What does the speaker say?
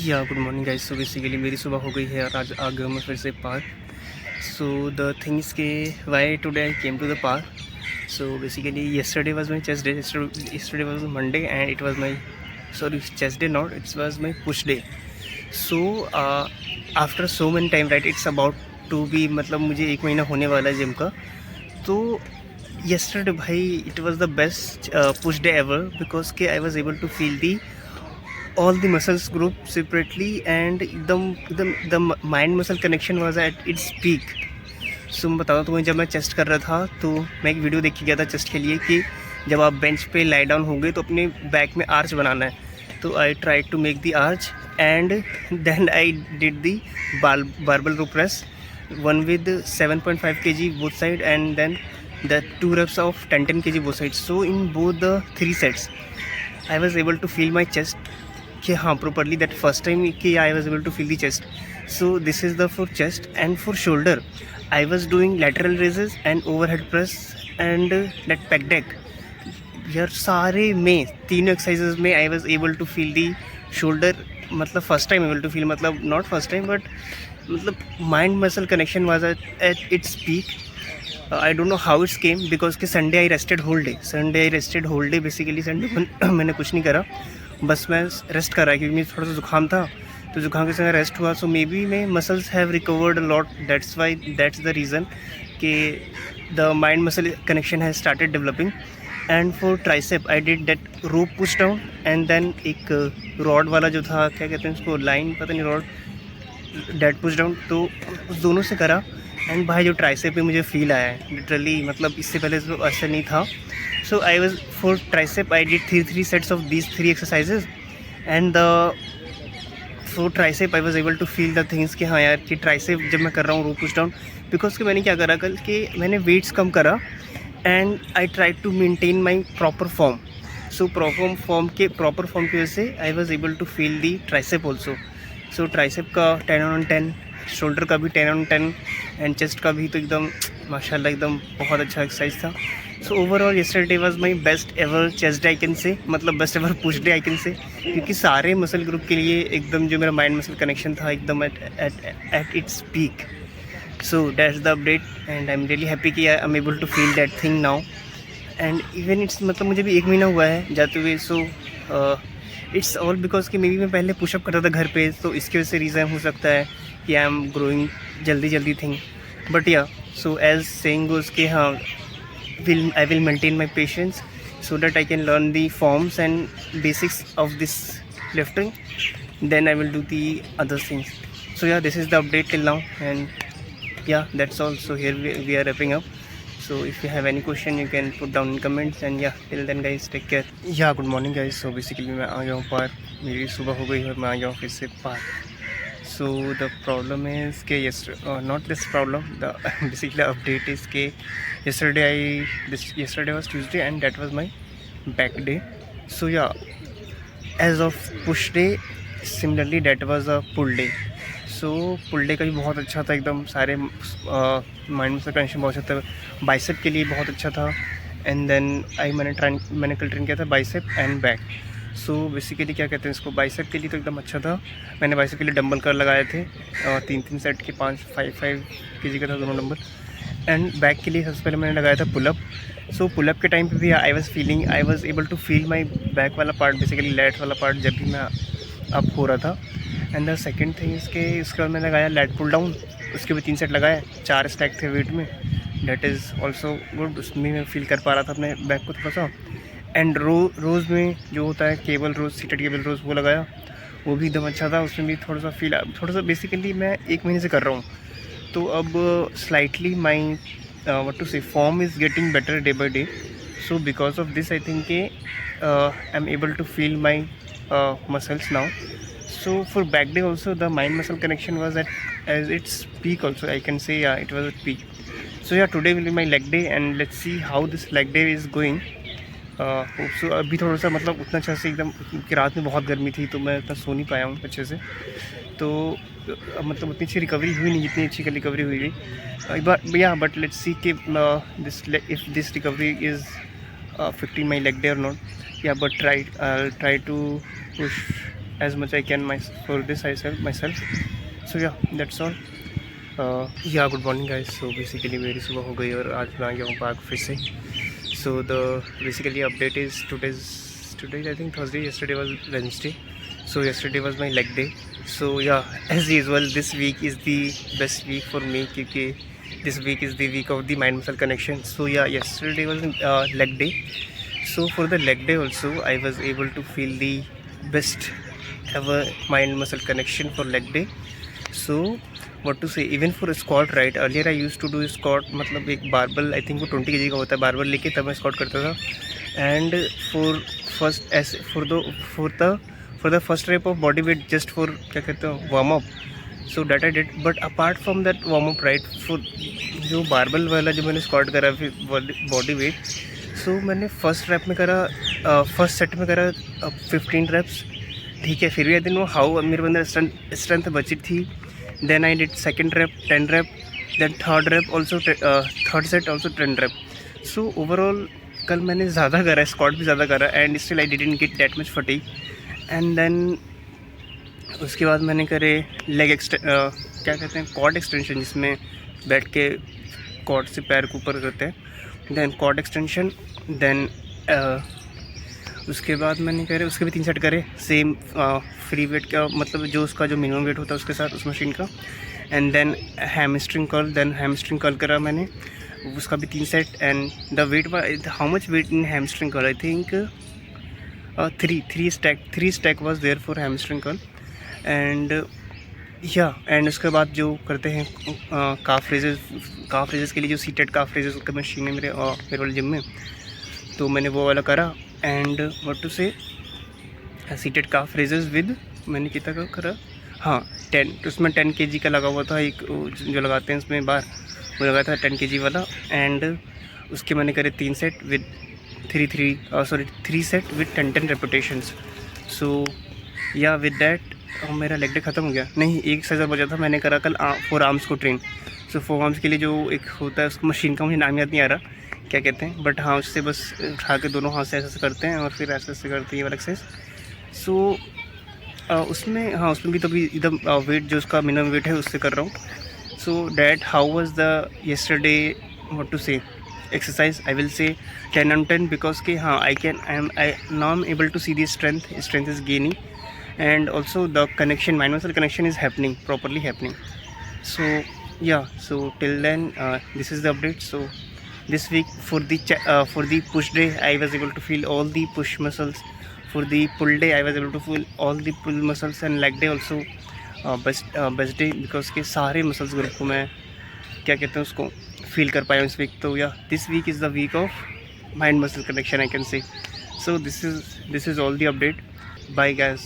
या good morning guys. So basically मेरी सुबह हो गई है और आज आ गया मैं फिर से पार्क। सो द थिंग्स के why today I came to the park. So basically yesterday was my chest day. Yesterday was Monday and it was my chest day, not it was my push day. So after so many time, right, it's about to be मतलब मुझे 1 महीना होने वाला है gym का। तो yesterday भाई it was the best push day ever because के I was able to feel the all the muscles group separately and the mind muscle connection was at its peak. सो मैं बताता हूँ तुम्हें, जब मैं चेस्ट कर रहा था तो मैं एक वीडियो देख के गया था चेस्ट के लिए कि जब आप बेंच पे लाई डाउन होंगे तो अपने बैक में आर्च बनाना है। तो I try to make the arch and then I did the barbell row press, one with 7.5 kg both side and then the 2 reps of 10 kg both sides. So in both the 3 sets I was able to feel my chest कि हाँ properly, that first time कि I was able to feel the chest. So this is the for chest. And for shoulder I was doing lateral raises and overhead press and that pec deck. यार सारे में तीनों exercises में I was able to feel the shoulder, मतलब first time able to feel, मतलब not first time but मतलब mind muscle connection was at its peak. I don't know how it's came because कि Sunday I rested whole day. Basically Sunday मैंने कुछ नहीं करा, बस मैं रेस्ट कर रहा क्योंकि मुझे थोड़ा सा जुकाम था, तो जुकाम के समय रेस्ट हुआ. So maybe may muscles have recovered a lot, that's the reason कि the mind muscle connection has started developing. And for tricep I did that rope push down and then एक rod वाला जो था, क्या कहते हैं उसको, line पता नहीं, रॉड, डेट पुश डाउन. तो उस दोनों से करा एंड भाई जो ट्राइसेप पे मुझे फील आया है लिटरली, मतलब इससे पहले तो ऐसा नहीं था. So I was for tricep I did 3 sets of these 3 exercises and the for tricep I was able to feel the things कि हाँ यार कि ट्राइसेप जब मैं कर रहा हूँ रो पुश डाउन, बिकॉज कि मैंने क्या करा कल कि मैंने वेट्स कम करा and I try to maintain my proper form. So proper form की वजह से I was able to feel the tricep also. So tricep का 10/10, शोल्डर का भी 10/10 एंड चेस्ट का भी तो एकदम माशाल्लाह एकदम बहुत अच्छा एक्सरसाइज था. So overall yesterday was my best ever chest day I can say, मतलब best ever push day I can say, क्योंकि सारे मसल ग्रुप के लिए एकदम जो मेरा माइंड मसल कनेक्शन था एकदम eight its peak. So that's the update and I'm really happy कि I'm able to feel that thing now and even it's मतलब मुझे भी 1 महीना हुआ है जाते हुए. सो इट्स ऑल बिकॉज कि मे बी मैं पहले पुशअप करता था घर पे, तो इसकी वजह से रीज़न हो सकता है कि आई एम ग्रोइंग जल्दी थिंग. बट या सो एज सेइंग गोज कि हाँ I will maintain my patience so that I can learn the forms and basics of this lifting, then I will do the other things. So yeah, this is the update till now and yeah, that's all. So here we are wrapping up. So if you have any question you can put down in comments and yeah, till then guys, take care. Yeah, good morning guys. So basically मैं आ गया हूँ park, मेरी सुबह हो गई और मैं आ गया हूँ फिर से park. So the problem is कि not this problem, the basically update is कि yesterday was Tuesday and that was my back day. So yeah, as of push day, similarly that was a pull day. So pull day का भी बहुत अच्छा था, एकदम सारे mind muscle connection बहुत अच्छा था. बाइसेप के लिए बहुत अच्छा था एंड देन मैंने कल ट्रेन किया था bicep and back. So basically क्या कहते हैं इसको, बाइसेप के लिए तो एकदम अच्छा था. मैंने बाइसेप के लिए डंबल कर लगाए थे 3 सेट के 5 kg का था दोनों डंबल. एंड बैक के लिए सबसे पहले मैंने लगाया था पुलअप. सो पुलअप के टाइम पे भी I was able to feel my back वाला पार्ट, बेसिकली लैट वाला पार्ट जब भी मैं अप हो रहा था. एंड द सेकेंड थिंग इसके इसके बाद मैंने लगाया लैट पुल डाउन, उसके भी 3 सेट लगाए, 4 स्टैक थे वेट में, डेट इज़ ऑल्सो गुड. उसमें मैं फील कर पा रहा था अपने बैक को थोड़ा सा. एंड रोज़ में जो होता है केबल रोज़, सीटेड केबल रोज़, वो लगाया, वो भी एकदम अच्छा था. उसमें भी थोड़ा सा फील, थोड़ा सा बेसिकली मैं 1 महीने से कर रहा हूँ, तो अब slightly my what to say form is getting better day by day. So because of this I think I am able to feel my muscles now. So for back day also the mind muscle connection was at its peak also, I can say. Yeah, it was at peak. So yeah, today will be my leg day and let's see how this leg day is going. So अभी थोड़ा सा मतलब उतना अच्छा से एकदम कि रात में बहुत गर्मी थी तो मैं इतना सो नहीं पाया हूँ अच्छे से, तो मतलब उतनी अच्छी रिकवरी हुई नहीं जितनी अच्छी रिकवरी हुई थी. बट लेट्स सी कि if this recovery is affecting my leg day or not. Yeah, but try to push as much I can for this myself. So yeah, that's all. Yeah, good morning guys. So basically मेरी सुबह हो गई और आज मैं आ गया हूँ park फिर से. So the basically update is today I think Thursday. Yesterday was Wednesday. So yesterday was my leg day. So yeah, as usual this week is the best week for me क्योंकि this week is the week of the mind muscle connection. So yeah, yesterday was leg day. So for the leg day also I was able to feel the best ever mind muscle connection for leg day. So what to say, even for a squat, right? Earlier I used to do squat, मतलब एक barbell, I think वो 20 kg का होता है, barbell लेके तब मैं squat करता था. And for the first rape of body weight, just for क्या कहते हैं warm up. So that I did. But apart from that warm up, right, for जो बारबल वाला जो मैंने स्क्वाट करा फिर बॉडी वेट, सो मैंने फर्स्ट रैप में करा, फर्स्ट सेट में करा 15 reps. ठीक है, फिर भी आई डिडंट नो हाउ मेरे अंदर स्ट्रेंथ बची थी. Then I did second rep 10 rep, then third rep also third set also 10 rep. So overall कल मैंने ज़्यादा करा, स्क्वाट भी ज़्यादा करा and still I didn't get that much fatigue. And then उसके बाद मैंने करे लेग क्या कहते हैं क्वाड एक्सटेंशन, जिसमें बैठ के क्वाड से पैर को ऊपर करते हैं. Then quad extension. देन उसके बाद मैंने करे, उसके भी 3 सेट करे सेम फ्री वेट का, मतलब जो उसका जो मिनिमम वेट होता है उसके साथ उस मशीन का. And then hamstring curl, then hamstring curl करा मैंने, उसका भी 3 set. And the weight, how much weight in hamstring curl, I think 3 stack was there for hamstring curl. And या एंड उसके बाद जो करते हैं काफ रेजेस के लिए जो सीटेड काफ रेजेस का मशीन है मेरे वाले जिम में, तो मैंने वो वाला करा. एंड व्हाट टू से, सीटेड काफ रेजेस विद, मैंने कितना का करा, हाँ 10, तो उसमें 10 kg का लगा हुआ था, एक जो लगाते हैं उसमें बार, वो लगा था 10 kg वाला. एंड उसके मैंने करे 3 set with 3 set with 10 repetitions. So yeah with that मेरा लेग डे ख़त्म हो गया. नहीं, एक एक्सरसाइज बचा था, मैंने करा कल 4 आर्म्स को ट्रेन. सो 4 आर्म्स के लिए जो एक होता है उसको मशीन का मुझे नाम याद नहीं आ रहा क्या कहते हैं, बट हाँ उससे बस उठा के दोनों हाथ से ऐसे करते हैं और फिर ऐसे करते हैं ये वाला एक्सरसाइज. सो उसमें हाँ उसमें भी तो भी एकदम वेट जो उसका मिनिमम वेट है उससे कर रहा हूँ. So that how was the yesterday, what to say, exercise, I will say 10 on 10 because कि हाँ I am able to see the strength is gaining. And also the connection, mind muscle connection is happening, properly happening. So yeah, so till then this is the update. So this week for the push day I was able to feel all the push muscles. For the pull day I was able to feel all the pull muscles. And leg day also best day because के सारे muscles group को मैं क्या कहते हैं उसको feel कर पाया इस वीक. तो yeah, this week is the week of mind muscle connection, I can say. So this is all the update. Bye guys.